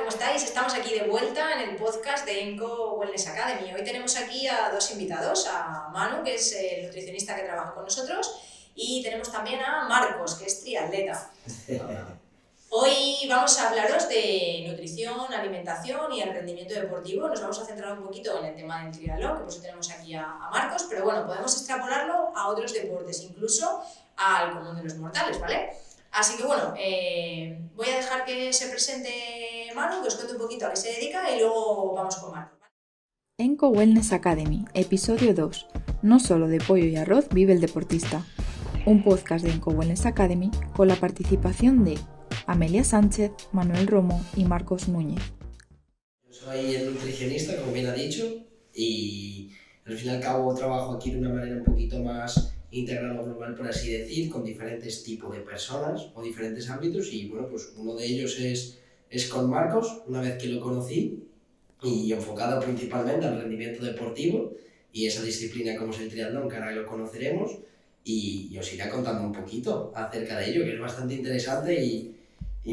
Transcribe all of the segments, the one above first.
¿Cómo estáis? Estamos aquí de vuelta en el podcast de Enco Wellness Academy. Hoy tenemos aquí a dos invitados, a Manu, que es el nutricionista que trabaja con nosotros, y tenemos también a Marcos, que es triatleta. Hoy vamos a hablaros de nutrición, alimentación y el rendimiento deportivo. Nos vamos a centrar un poquito en el tema del triatlón, que por eso tenemos aquí a Marcos, pero bueno, podemos extrapolarlo a otros deportes, incluso al común de los mortales, ¿vale? Así que bueno, voy a dejar que se presente Manu, que os cuente un poquito a qué se dedica y luego vamos con Marcos. Enco Wellness Academy, episodio 2. No solo de pollo y arroz vive el deportista. Un podcast de Enco Wellness Academy con la participación de Amelia Sánchez, Manuel Romo y Marcos Núñez. Yo soy el nutricionista, como bien ha dicho, y al fin y al cabo trabajo aquí de una manera un poquito más integral o global, por así decir, con diferentes tipos de personas o diferentes ámbitos, y bueno, pues uno de ellos es con Marcos, una vez que lo conocí, y enfocado principalmente al rendimiento deportivo y esa disciplina como es el triatlón, que ahora lo conoceremos, y os iré contando un poquito acerca de ello, que es bastante interesante y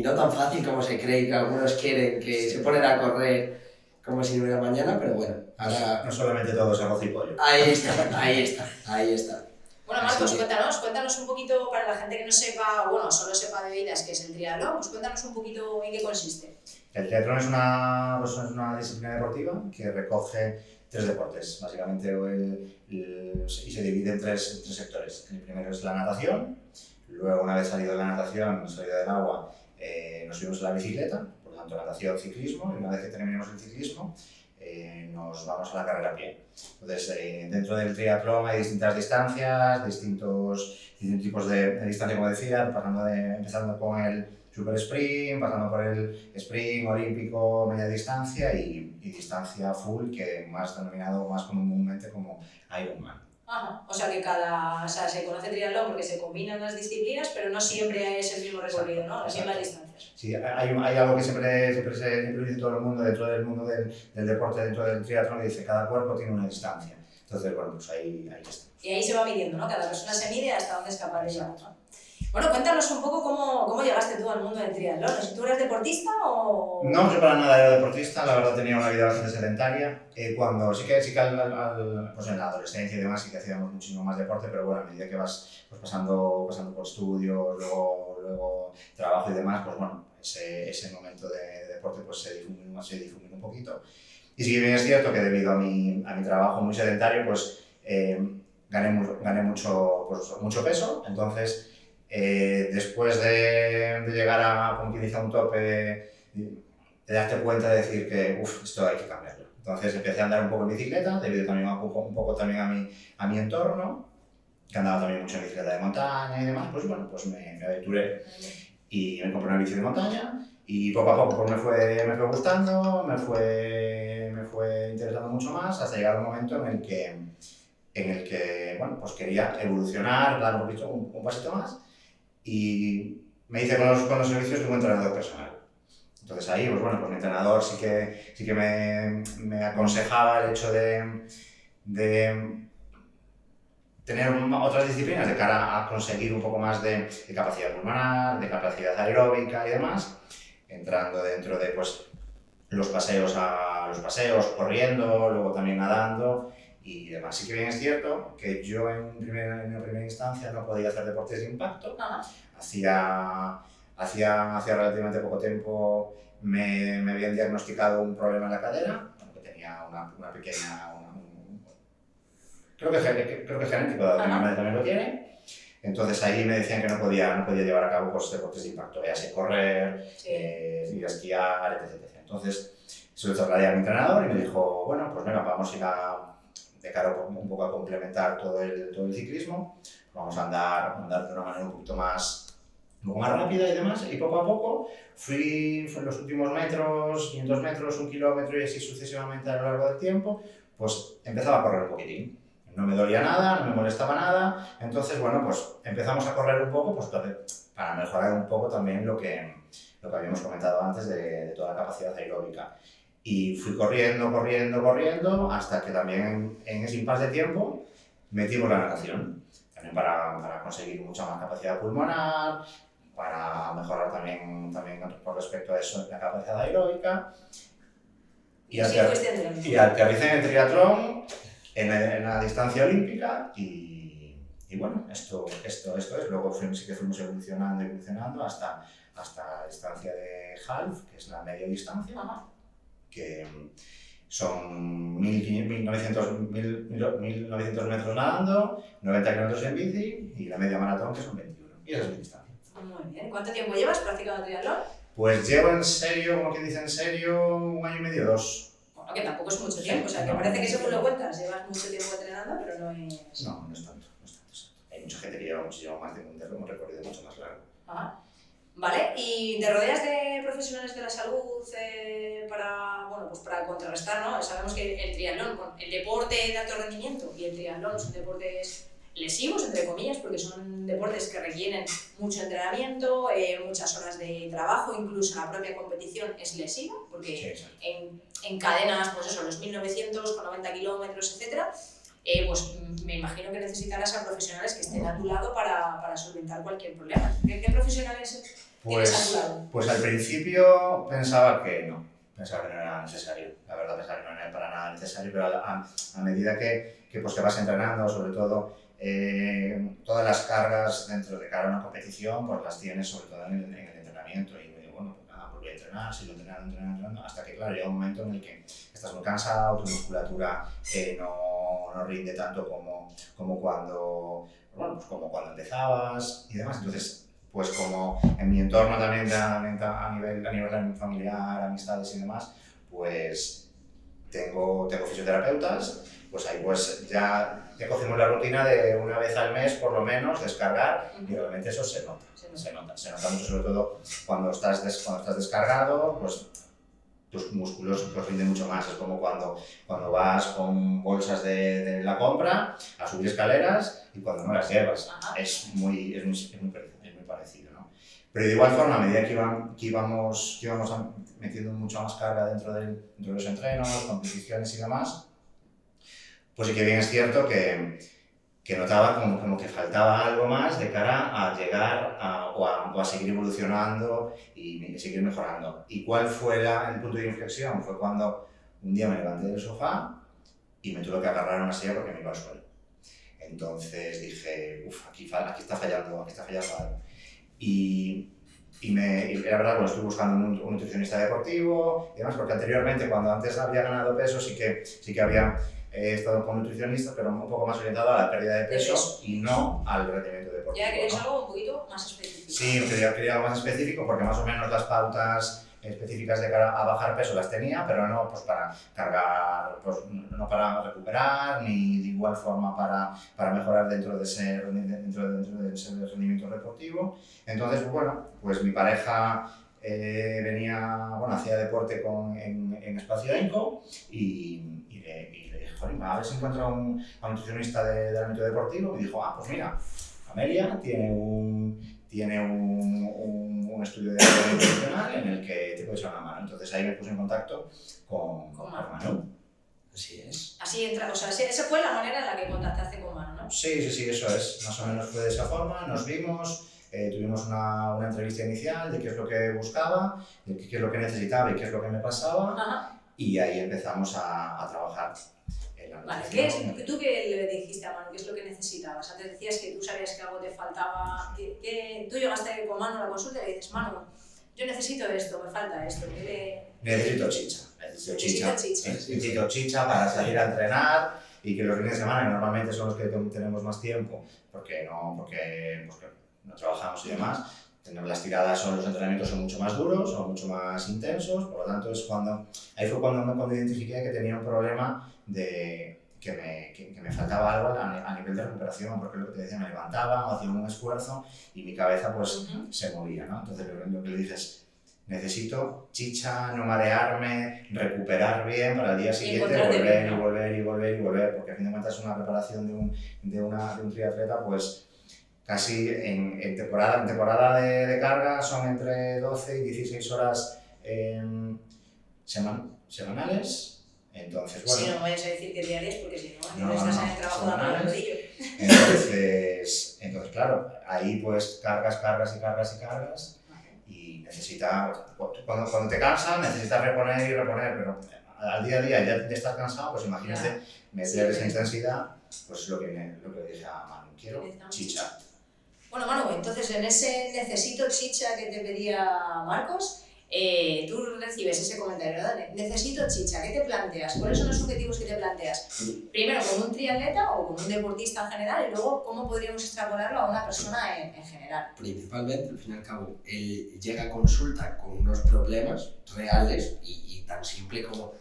no tan fácil como se cree, que algunos quieren, que se ponen a correr como si no hubiera mañana, pero bueno, ahora... No solamente todo es arroz y pollo. Ahí está. Bueno, Marcos, cuéntanos un poquito, para la gente que no sepa, bueno, solo sepa de oídas qué es el triatlón, pues cuéntanos un poquito en qué consiste. El triatlón es una disciplina deportiva que recoge tres deportes, básicamente, y se divide en tres sectores. El primero es la natación, luego una vez salido de la natación, salido del agua, nos subimos a la bicicleta, por lo tanto natación, ciclismo, y una vez que terminemos el ciclismo, nos vamos a la carrera a pie. Entonces, dentro del triatlón hay distintas distancias, distintos tipos de distancia, como decía, empezando con el super sprint, pasando por el sprint olímpico, media distancia y distancia full, que más denominado más comúnmente como Ironman. Ajá. O sea que se conoce triatlón porque se combinan las disciplinas, pero no siempre es el mismo recorrido, ¿no? Las mismas distancias. Sí, hay algo que siempre dice todo el mundo, dentro del mundo del deporte, dentro del triatlón, que dice cada cuerpo tiene una distancia. Entonces, bueno, pues ahí está. Y ahí se va midiendo, ¿no? Cada persona se mide hasta dónde es capaz de llegar. Bueno, cuéntanos un poco cómo llegaste tú al mundo del triatlón. ¿Tú eres deportista o...? No, yo para nada era deportista, la verdad tenía una vida bastante sedentaria. Cuando sí que pues en la adolescencia y demás sí que hacíamos muchísimo más deporte, pero bueno, a medida que vas pues pasando por estudios, luego trabajo y demás, pues bueno, ese momento de deporte pues se difumina un poquito. Y sí que bien es cierto que debido a mi trabajo muy sedentario, pues gané mucho peso, entonces... después de llegar a, como quien dice, a un tope, de darte cuenta de decir que esto hay que cambiarlo. Entonces empecé a andar un poco en bicicleta, debido también un poco también a mi entorno, que andaba también mucho en bicicleta de montaña y demás, pues bueno, pues me aventuré y me compré una bici de montaña y poco a poco pues me fue gustando, me fue interesando mucho más, hasta llegar un momento en el que bueno, pues quería evolucionar, dar un pasito más. Y me hice con los servicios de un entrenador personal. Entonces ahí, pues bueno, pues mi entrenador sí que me aconsejaba el hecho de tener otras disciplinas de cara a conseguir un poco más de capacidad pulmonar, de capacidad aeróbica y demás, entrando dentro de pues, los paseos, corriendo, luego también nadando y demás. Sí que bien es cierto que yo en primera instancia no podía hacer deportes de impacto. Hacía relativamente poco tiempo me habían diagnosticado un problema en la cadera, que tenía una pequeña... Creo que genético, mi madre también lo tiene. Entonces ahí me decían que no podía llevar a cabo pues, deportes de impacto, ya sea correr, ir a esquiar, etc. Entonces se lo trasladé a mi entrenador y me dijo, bueno, pues venga, vamos a ir de cara un poco a complementar todo el ciclismo, vamos a andar de una manera un poco más rápida y demás, y poco a poco fui en los últimos metros, 500 metros, 1 kilómetro y así sucesivamente a lo largo del tiempo, pues empezaba a correr un poquitín. No me dolía nada, no me molestaba nada, entonces bueno, pues empezamos a correr un poco pues, para mejorar un poco también lo que habíamos comentado antes de toda la capacidad aeróbica. Y fui corriendo, hasta que también en ese impasse de tiempo metimos la natación, también para conseguir mucha más capacidad pulmonar, para mejorar también por respecto a eso la capacidad aeróbica. Y aterricé en el triatlón, en la distancia olímpica y bueno, esto es. Luego sí que fuimos evolucionando hasta la distancia de half, que es la media distancia, que son 1900 metros nadando, 90 kilómetros en bici y la media maratón, que son 21. Y esa es mi distancia. Muy bien. ¿Cuánto tiempo llevas practicando triatlón? Pues llevo en serio, como quien dice en serio, 1 año y medio, 2. Bueno, que tampoco es mucho tiempo, o sea, que parece que según lo cuentas, llevas mucho tiempo entrenando, pero no es... No es tanto. Hay mucha gente que lleva muchísimo más tiempo, un recorrido mucho más largo. Vale, ¿y te rodeas de profesionales de la salud para contrarrestar, ¿no? Sabemos que el triatlón, el deporte de alto rendimiento y el triatlón son deportes lesivos, entre comillas, porque son deportes que requieren mucho entrenamiento, muchas horas de trabajo, incluso la propia competición es lesiva, porque en cadenas, pues eso, los 1900 con 90 kilómetros, etcétera, pues me imagino que necesitarás a profesionales que estén a tu lado para solventar cualquier problema. ¿Qué profesionales tienes a tu lado? Pues al principio pensaba que no era necesario. La verdad pensaba que no era para nada necesario, pero a medida que vas entrenando, sobre todo, todas las cargas dentro de cara a una competición, pues las tienes sobre todo en el entrenamiento. Y me digo, bueno, pues nada, pues voy a entrenar, sigo entrenando, hasta que, claro, llega un momento en el que estás muy cansado, tu musculatura no rinde tanto como cuando empezabas y demás. Entonces, pues como en mi entorno también a nivel familiar, amistades y demás, pues tengo fisioterapeutas, pues ahí pues ya cogimos la rutina de una vez al mes por lo menos descargar y realmente eso se nota mucho, sobre todo cuando estás descargado, pues tus músculos pues rinden mucho más. Es como cuando vas con bolsas de la compra a subir escaleras y cuando no las llevas. Es muy parecido, ¿no? Pero de igual forma, a medida que íbamos metiendo mucha más carga dentro de los entrenos, competiciones y demás, pues sí que bien es cierto que notaba como que faltaba algo más de cara a llegar o a seguir evolucionando y seguir mejorando. ¿Y cuál fue el punto de inflexión? Fue cuando un día me levanté del sofá y me tuve que agarrar a una silla porque me iba al suelo. Entonces dije, aquí está fallando algo. Y era verdad que estuve buscando un nutricionista deportivo y demás, porque anteriormente, cuando antes había ganado peso, sí que había estado con nutricionista, pero un poco más orientado a la pérdida de peso y no al rendimiento deportivo. Ya querías algo un poquito más específico. Sí, quería algo más específico, porque más o menos las pautas específicas de cara a bajar peso las tenía, pero no pues para cargar, pues no para recuperar, ni de igual forma para mejorar dentro de ese rendimiento deportivo. Entonces, pues mi pareja hacía deporte en Espacio Enco y le dije, a ver si encuentro a un nutricionista del ámbito deportivo. Y dijo, pues mira, Amelia tiene un estudio de entrenamiento nutricional en el que te puedes echar una mano. Entonces ahí me puse en contacto con Manu. Así es. Esa fue la manera en la que contactaste con Manu, ¿no? Sí, eso es. Más o menos fue de esa forma. Nos vimos, tuvimos una entrevista inicial de qué es lo que buscaba, de qué es lo que necesitaba y qué es lo que me pasaba. Y ahí empezamos a trabajar. Vale, ¿tú qué le dijiste a Manu? ¿Qué es lo que necesitabas? Antes decías que tú sabías que algo te faltaba. Tú llegaste con Manu a la consulta y le dices, Manu, yo necesito esto, me falta esto. Necesito chicha para salir a entrenar y que los fines de semana, que normalmente son los que tenemos más tiempo, porque no trabajamos y demás, las tiradas los entrenamientos son mucho más duros, son mucho más intensos, por lo tanto ahí fue cuando identifiqué que tenía un problema de que me faltaba algo a nivel de recuperación, porque lo que te decía, me levantaba, hacía un esfuerzo y mi cabeza pues se movía, ¿no? Entonces lo que le dije es, necesito chicha, no marearme, recuperar bien para el día siguiente volver, porque a fin de cuentas una preparación de un triatleta, pues casi en temporada de carga son entre 12 y 16 horas semanales. Entonces, bueno. Sí, no vayas a decir que diarias, porque si no estás en el trabajo dando el rodillo. Entonces, claro, ahí pues cargas y necesita, cuando te cansas necesitas reponer y reponer, pero al día a día ya estás cansado, pues imagínate meter esa intensidad, pues lo que dije a Manu, quiero chicha. Bueno, Manu, entonces en ese necesito chicha que te pedía Marcos, tú recibes ese comentario, ¿verdad? Necesito chicha, ¿qué te planteas? ¿Cuáles son los objetivos que te planteas? Primero, como un triatleta o como un deportista en general, y luego, ¿cómo podríamos extrapolarlo a una persona en general? Principalmente, al fin y al cabo, él llega a consulta con unos problemas reales y tan simple como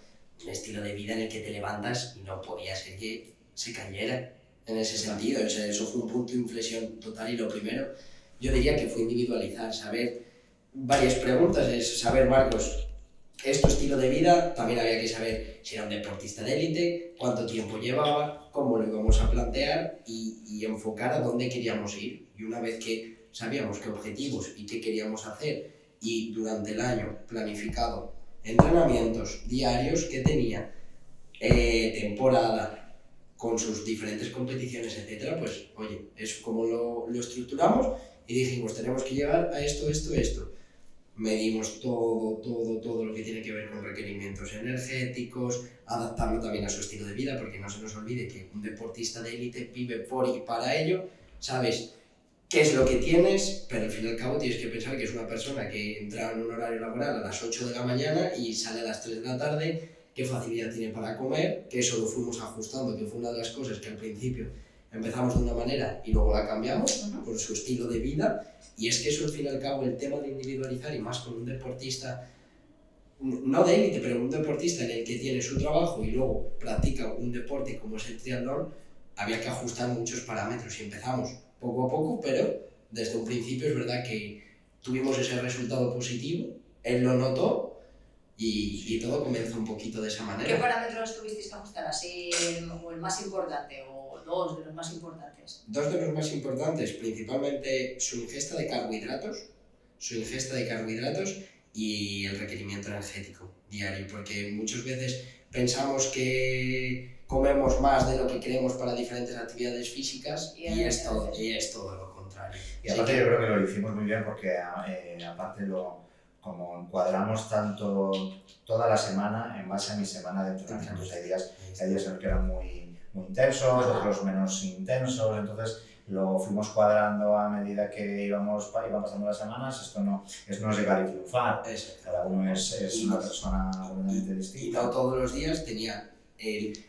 un estilo de vida en el que te levantas y no podía ser que se cayera en ese sentido. O sea, eso fue un punto de inflexión total y lo primero, yo diría que fue individualizar, saber varias preguntas, es saber, Marcos, es tu estilo de vida, también había que saber si era un deportista de élite, cuánto tiempo llevaba, cómo lo íbamos a plantear y enfocar a dónde queríamos ir. Y una vez que sabíamos qué objetivos y qué queríamos hacer y durante el año planificado entrenamientos diarios que tenía, temporada, con sus diferentes competiciones, etcétera, pues oye, es como lo estructuramos y dijimos, tenemos que llegar a esto. Medimos todo lo que tiene que ver con requerimientos energéticos, adaptarlo también a su estilo de vida, porque no se nos olvide que un deportista de élite vive por y para ello, sabes qué es lo que tienes, pero al fin y al cabo tienes que pensar que es una persona que entra en un horario laboral a las 8 de la mañana y sale a las 3 de la tarde, qué facilidad tiene para comer, que eso lo fuimos ajustando, que fue una de las cosas que al principio empezamos de una manera y luego la cambiamos por su estilo de vida. Y es que eso, al fin y al cabo, el tema de individualizar, y más con un deportista, no de élite, pero un deportista en el que tiene su trabajo y luego practica un deporte como es el triatlón, había que ajustar muchos parámetros y empezamos poco a poco, pero desde un principio es verdad que tuvimos ese resultado positivo, él lo notó y todo comenzó un poquito de esa manera. ¿Qué parámetros tuvisteis que ajustar? ¿Así o el más importante o dos de los más importantes? Dos de los más importantes, principalmente su ingesta de carbohidratos y el requerimiento energético diario, porque muchas veces pensamos que comemos más de lo que queremos para diferentes actividades físicas y es todo lo contrario. Y aparte yo creo que lo hicimos muy bien porque aparte como encuadramos tanto toda la semana en base a mi semana de entrenamientos. Hay días en los que eran muy intensos, otros menos intensos, entonces lo fuimos cuadrando a medida que iban pasando las semanas. Esto no es llegar y triunfar, cada uno es una persona completamente distinta. Y no todos los días tenía,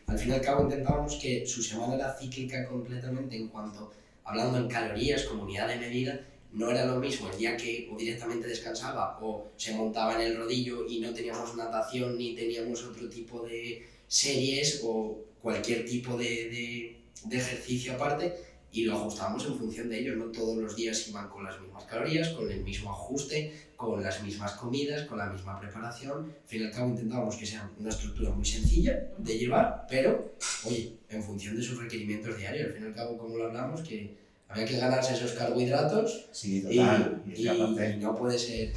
al fin y al cabo intentábamos que su semana era cíclica completamente en cuanto, hablando en calorías, como unidad de medida, no era lo mismo el día que o directamente descansaba o se montaba en el rodillo y no teníamos natación ni teníamos otro tipo de series o cualquier tipo de ejercicio aparte, y lo ajustábamos en función de ellos. No todos los días iban con las mismas calorías, con el mismo ajuste, con las mismas comidas, con la misma preparación. Al fin y al cabo intentábamos que sea una estructura muy sencilla de llevar, pero oye, en función de sus requerimientos diarios. Al fin y al cabo, como lo hablamos, que había que ganarse esos carbohidratos. Sí, total. Y no puede ser.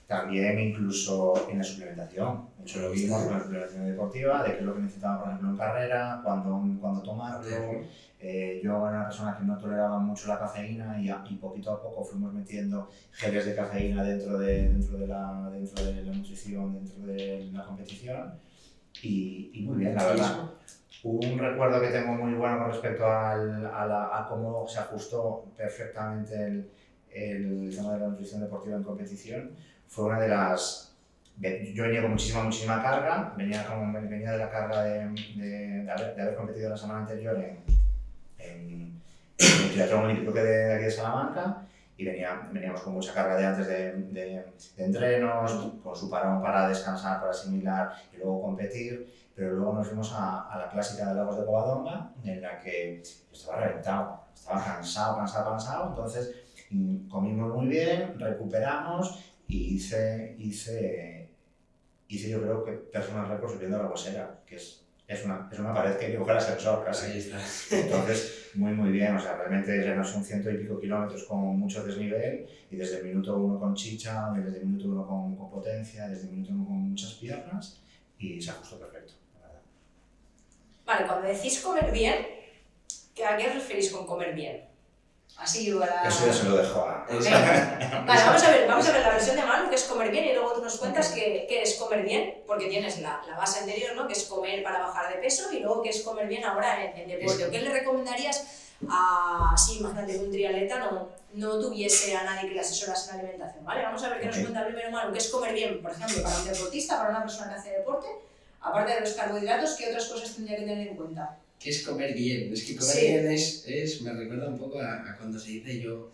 También incluso en la suplementación. Mucho lo vimos con la suplementación deportiva, de qué es lo que necesitaba, por ejemplo, en carrera, cuándo tomarlo. Yo era una persona que no toleraba mucho la cafeína y poquito a poco fuimos metiendo geles de cafeína dentro de la nutrición, dentro de la competición. Y muy bien, la verdad. Un recuerdo que tengo muy bueno con respecto a cómo se ajustó perfectamente el tema de la nutrición deportiva en competición fue una de las... Yo venía con muchísima carga, venía de la carga de haber competido la semana anterior en el triatlón olímpico de aquí de Salamanca, y veníamos con mucha carga de antes de entrenos, con su parón para descansar, para asimilar y luego competir. Pero luego nos fuimos a la clásica de Lagos de Covadonga, en la que estaba reventado, estaba cansado, entonces comimos muy bien, recuperamos y hice yo creo que personal récord subiendo la Bosera, que es una pared que hay que coger ascensor casi. Ahí está. Entonces, muy bien, o sea, realmente ya no son 100 y pico kilómetros con mucho desnivel, y desde el minuto 1 con chicha, desde el minuto 1 con potencia, desde el minuto 1 con muchas piernas, y se ajustó perfecto, la verdad. Vale, cuando decís comer bien, ¿a qué os referís con comer bien? Así para... Eso ya se lo dejo a... Vale, vamos a ver la versión de Manu, que es comer bien, y luego tú nos cuentas qué es comer bien, porque tienes la base anterior, ¿no? Que es comer para bajar de peso, y luego qué es comer bien ahora en deporte. ¿Qué le recomendarías a, sí, imagínate que un triatleta no tuviese a nadie que le asesorase en alimentación, ¿vale? Vamos a ver qué nos cuenta primero Manu, qué es comer bien, por ejemplo, para un deportista, para una persona que hace deporte, aparte de los carbohidratos, ¿qué otras cosas tendría que tener en cuenta? ¿Qué es comer bien? Es que comer bien me recuerda un poco a cuando se dice yo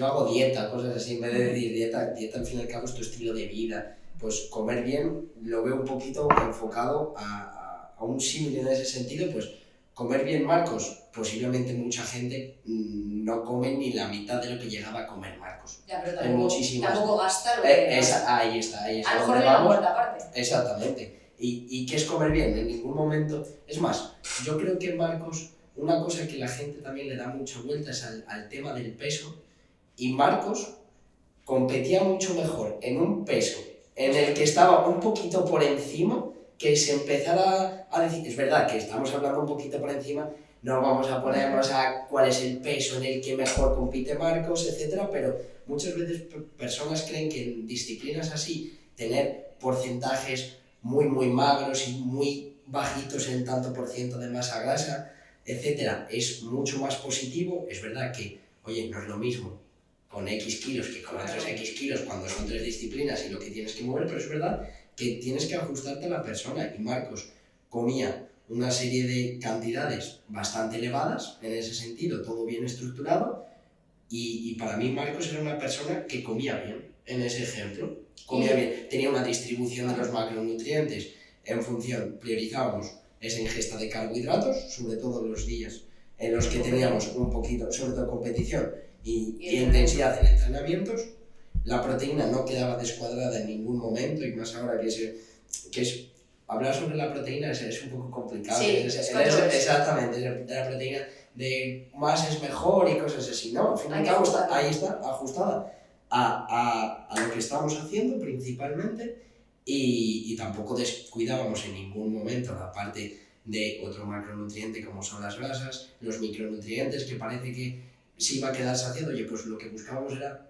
hago dieta, cosas así, en vez de decir dieta al fin y al cabo es tu estilo de vida. Pues comer bien lo veo un poquito enfocado a un símil en ese sentido, pues comer bien, Marcos, posiblemente mucha gente no come ni la mitad de lo que llegaba a comer Marcos. Ya, pero tampoco gasta lo que... Ahí está. A lo mejor le da vuelta aparte. Exactamente. ¿Y qué es comer bien? En ningún momento... Es más, yo creo que Marcos, una cosa que la gente también le da mucha vuelta es al tema del peso, y Marcos competía mucho mejor en un peso en el que estaba un poquito por encima, que se empezara a decir, es verdad que estamos hablando un poquito por encima, no vamos a ponernos a cuál es el peso en el que mejor compite Marcos, etcétera, pero muchas veces personas creen que en disciplinas así, tener porcentajes muy magros y muy bajitos en tanto por ciento de masa grasa, etcétera, es mucho más positivo. Es verdad que, oye, no es lo mismo con X kilos que con otros X kilos cuando son 3 disciplinas y lo que tienes que mover, pero es verdad que tienes que ajustarte a la persona, y Marcos comía una serie de cantidades bastante elevadas, en ese sentido, todo bien estructurado, y para mí Marcos era una persona que comía bien, en ese ejemplo, comía bien, tenía una distribución de los macronutrientes en función, priorizábamos esa ingesta de carbohidratos, sobre todo los días en los que teníamos un poquito, sobre todo competición y intensidad en entrenamientos. La proteína no quedaba descuadrada en ningún momento, y más ahora que es hablar sobre la proteína es un poco complicado. Sí, exactamente, de la proteína de más es mejor y cosas así, ¿no? Al fin y al cabo ahí está ajustada a lo que estamos haciendo principalmente, y tampoco descuidábamos en ningún momento la parte de otro macronutriente como son las grasas, los micronutrientes, que parece que se iba a quedar saciado. Oye, pues lo que buscábamos era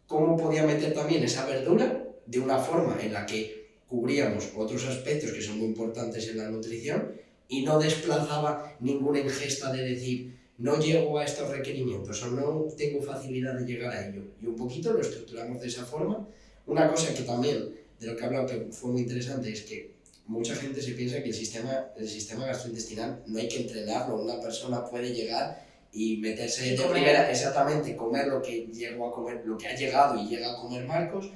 cómo podía meter también esa verdura de una forma en la que cubríamos otros aspectos que son muy importantes en la nutrición y no desplazaba ninguna ingesta de decir no llego a estos requerimientos o no tengo facilidad de llegar a ello. Y un poquito lo estructuramos de esa forma. Una cosa que también, de lo que he hablado, que fue muy interesante, es que mucha gente se piensa que el sistema gastrointestinal no hay que entrenarlo. Una persona puede llegar y meterse de primera, exactamente, comer lo que llegó a comer, lo que ha llegado y llega a comer Marcos.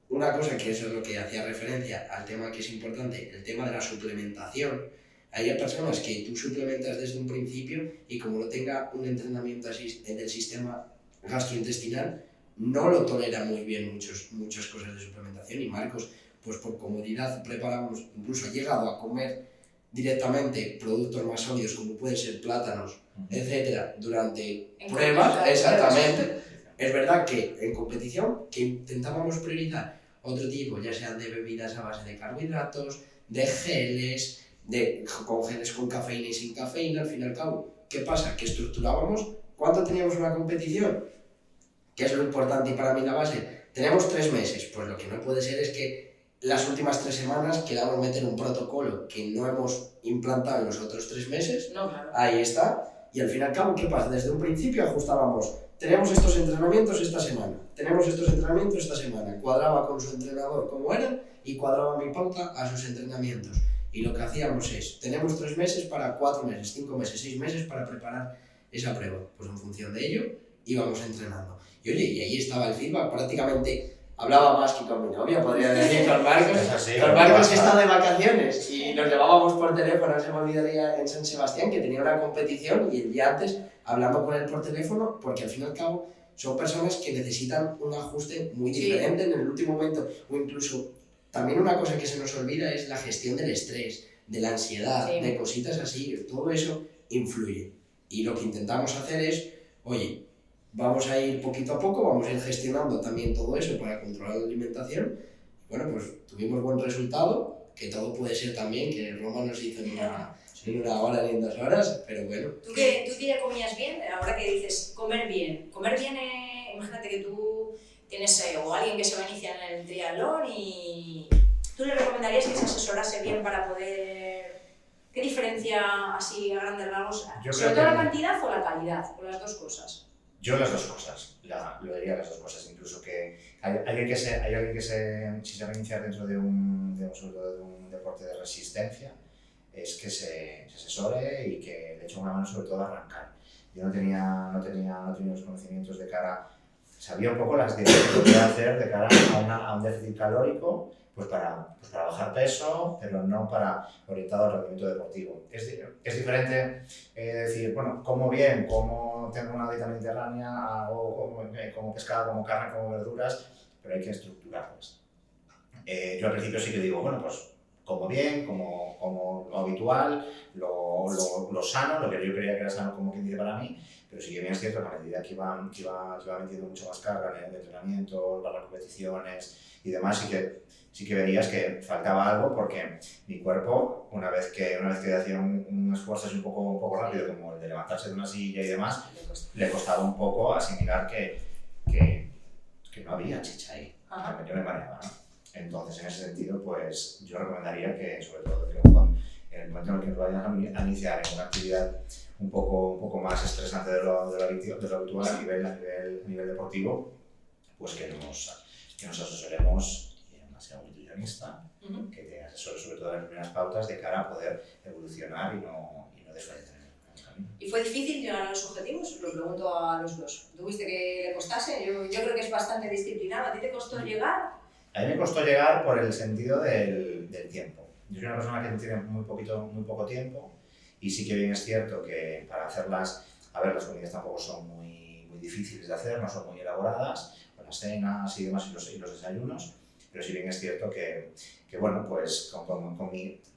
Una cosa que eso es lo que hacía referencia al tema que es importante, el tema de la suplementación. Hay personas que tú suplementas desde un principio y como no tenga un entrenamiento así del sistema gastrointestinal, no lo tolera muy bien muchas cosas de suplementación, y Marcos, pues por comodidad preparamos, incluso ha llegado a comer directamente productos más sólidos como pueden ser plátanos, etcétera, durante pruebas, exactamente. Es verdad que en competición que intentábamos priorizar otro tipo, ya sean de bebidas a base de carbohidratos, de geles, con geles con cafeína y sin cafeína. Al fin y al cabo, ¿qué pasa? Que estructurábamos cuánto teníamos una competición, que es lo importante y para mí la base. Tenemos 3 meses, pues lo que no puede ser es que las últimas 3 semanas queramos meter un protocolo que no hemos implantado en los otros 3 meses. No, claro. Ahí está. Y al fin y al cabo, ¿qué pasa? Desde un principio ajustábamos. Tenemos estos entrenamientos esta semana, tenemos estos entrenamientos esta semana. Cuadraba con su entrenador como eran y cuadraba mi pauta a sus entrenamientos. Y lo que hacíamos es, tenemos 3 meses para 4 meses, 5 meses, 6 meses para preparar esa prueba. Pues en función de ello íbamos entrenando. Y oye, y ahí estaba el feedback, prácticamente hablaba más que con mi novia, podría decir, con Marcos. Con Marcos que estaba de vacaciones y nos llevábamos por teléfono, no se me olvidaría, en San Sebastián, que tenía una competición, y el día antes hablando con él por teléfono, porque al fin y al cabo son personas que necesitan un ajuste muy diferente en el último momento, o incluso también una cosa que se nos olvida es la gestión del estrés, de la ansiedad, de cositas así. Todo eso influye, y lo que intentamos hacer es, oye, vamos a ir poquito a poco, vamos a ir gestionando también todo eso para controlar la alimentación. Bueno, pues tuvimos buen resultado, que todo puede ser también que Roma nos hizo si en 1 hora ni en 2 horas, pero bueno. ¿Tú que ya comías bien? Ahora que dices comer bien, imagínate que tú tienes o alguien que se va a iniciar en el triatlón y tú le recomendarías que se asesorase bien para poder... ¿Qué diferencia así a grandes rasgos? ¿Sobre todo la cantidad o la calidad? O las dos cosas. Yo las dos cosas, lo diría las dos cosas, incluso que hay alguien que si se va a iniciar dentro sobre todo de un deporte de resistencia, es que se asesore y que le eche una mano sobre todo a arrancar. Yo no tenía los conocimientos de cara, sabía un poco las direcciones que podía hacer de cara a un déficit calórico, pues para bajar peso, pero no orientado al rendimiento deportivo. Es diferente decir, bueno, como bien, como tengo una dieta mediterránea, como pescado, como carne, como verduras, pero hay que estructurarlas. Yo al principio sí que digo, bueno, pues como bien, como lo habitual, lo sano, lo que yo creía que era sano como quien dice para mí, pero sí que bien es cierto que a medida que iba metiendo mucho más carga en el entrenamiento, las competiciones y demás, sí que verías que faltaba algo porque mi cuerpo, una vez que hacía un esfuerzo así un poco rápido, como el de levantarse de una silla y demás, le costaba un poco asimilar que no había chicha ahí, que yo me mareaba, ¿no? Entonces, en ese sentido, pues yo recomendaría que, sobre todo, en el momento en el que nos vayan a iniciar en una actividad un poco más estresante de lo habitual a nivel deportivo, pues que nos asesoremos, y además sea un nutricionista, que te asesore sobre todo en las primeras pautas de cara a poder evolucionar y no desfallecer en el camino. ¿Y fue difícil llegar a los objetivos? Lo pregunto a los dos. ¿Tuviste que le costase? Yo creo que es bastante disciplinado. ¿A ti te costó llegar? A mí me costó llegar por el sentido del tiempo. Yo soy una persona que tiene muy poco tiempo y sí que bien es cierto que para hacerlas, las comidas tampoco son muy difíciles de hacer, no son muy elaboradas, con las cenas y demás y los desayunos, pero sí bien es cierto que bueno, pues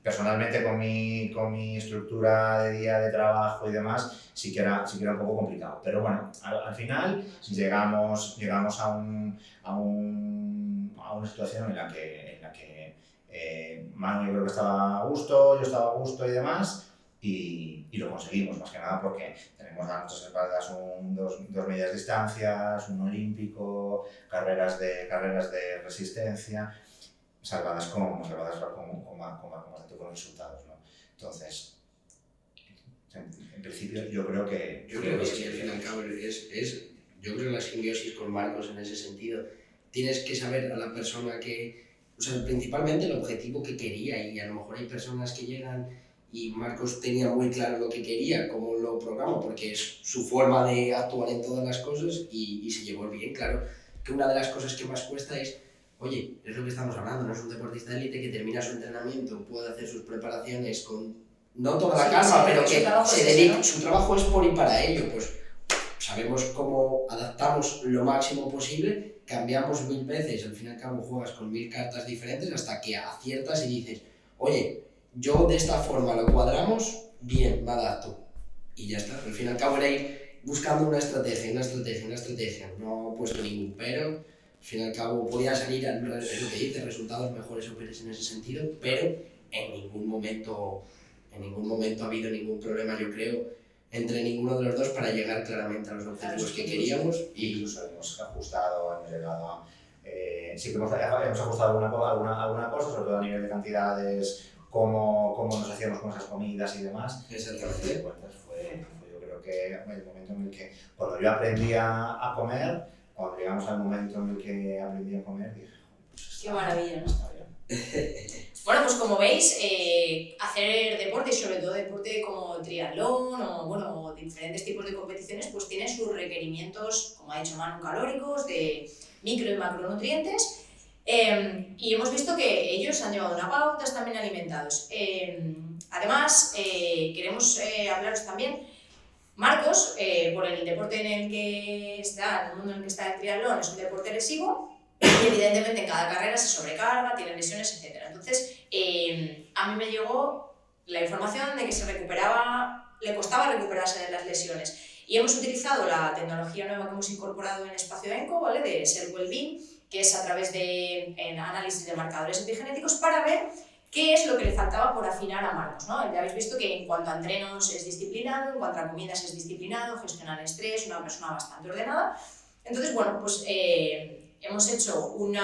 personalmente con mi estructura de día de trabajo y demás, sí que era un poco complicado. Pero bueno, al final llegamos a una situación en la que Manu yo creo que estaba a gusto, yo estaba a gusto y demás, y lo conseguimos, más que nada porque tenemos a nuestras espaldas dos medias distancias, un olímpico, carreras de resistencia, salvadas con bastante buenos resultados, ¿no? Entonces, en principio yo creo que sí, al fin y al cabo yo creo que la simbiosis con Marcos en ese sentido, tienes que saber a la persona principalmente el objetivo que quería, y a lo mejor hay personas que llegan y Marcos tenía muy claro lo que quería, cómo lo programa, porque es su forma de actuar en todas las cosas y se llevó bien. Claro que una de las cosas que más cuesta es, oye, es lo que estamos hablando, no es un deportista de élite que termina su entrenamiento, puede hacer sus preparaciones con no toda la calma, pero que se dedica, su trabajo es por y para ello, pues sabemos cómo adaptamos lo máximo posible, cambiamos 1000 veces, al fin y al cabo juegas con 1000 cartas diferentes hasta que aciertas y dices, oye, yo de esta forma lo cuadramos, bien, me adapto. Y ya está, al fin y al cabo era ir buscando una estrategia, no he puesto ningún pero, al fin y al cabo podía salir, es lo que dice, resultados mejores o peores en ese sentido, pero en ningún momento ha habido ningún problema, yo creo, entre ninguno de los dos para llegar claramente a los objetivos que queríamos. Incluso hemos ajustado, hemos llegado a... sí que hemos ajustado alguna cosa, sobre todo a nivel de cantidades, cómo nos hacíamos con esas comidas y demás. Exactamente. De cuentas fue yo creo que el momento en el que, cuando yo aprendí a comer, cuando llegamos al momento en el que aprendí a comer, dije, pues qué maravilla, ¿no? Está bien. Bueno, pues como veis, hacer deporte, y sobre todo deporte como triatlón o diferentes tipos de competiciones, pues tiene sus requerimientos, como ha dicho Manu, calóricos, de micro y macronutrientes, y hemos visto que ellos han llevado una pauta, están bien alimentados. Además, queremos hablaros también, Marcos, por el deporte en el que está, el mundo en el que está el triatlón, es un deporte lesivo, y evidentemente en cada carrera se sobrecarga, tiene lesiones, etc. Entonces, a mí me llegó la información de que le costaba recuperarse de las lesiones. Y hemos utilizado la tecnología nueva que hemos incorporado en Espacio Enco, ¿vale? De Ser Wellbeing, que es a través de análisis de marcadores epigenéticos, para ver ¿Qué es lo que le faltaba por afinar a Marcos, ¿no? Ya habéis visto que en cuanto a entrenos es disciplinado, en cuanto a comidas es disciplinado, gestiona el estrés, una persona bastante ordenada. Entonces, bueno, pues hemos hecho un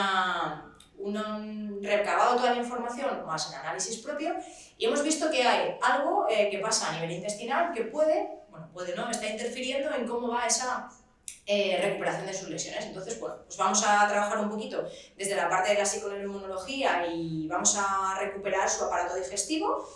recabado toda la información más en análisis propio y hemos visto que hay algo que pasa a nivel intestinal que puede no, está interfiriendo en cómo va esa recuperación de sus lesiones. Entonces, bueno, pues vamos a trabajar un poquito desde la parte de la psiconeuroinmunología y vamos a recuperar su aparato digestivo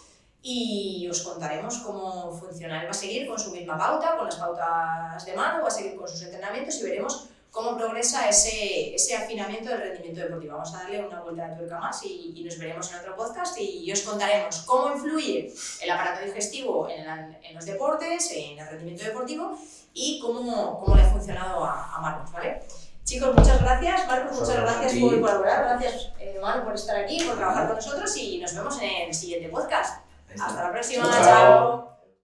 y os contaremos cómo funciona. Él va a seguir con su misma pauta, con las pautas de Manu, va a seguir con sus entrenamientos y veremos cómo progresa ese afinamiento del rendimiento deportivo. Vamos a darle una vuelta de tuerca más y nos veremos en otro podcast y os contaremos cómo influye el aparato digestivo en los deportes, en el rendimiento deportivo y cómo le ha funcionado a Marcos, ¿vale? Chicos, muchas gracias. Marcos, muchas gracias por colaborar. Gracias, Manu, por estar aquí, por trabajar con nosotros y nos vemos en el siguiente podcast. Hasta la próxima. Chao.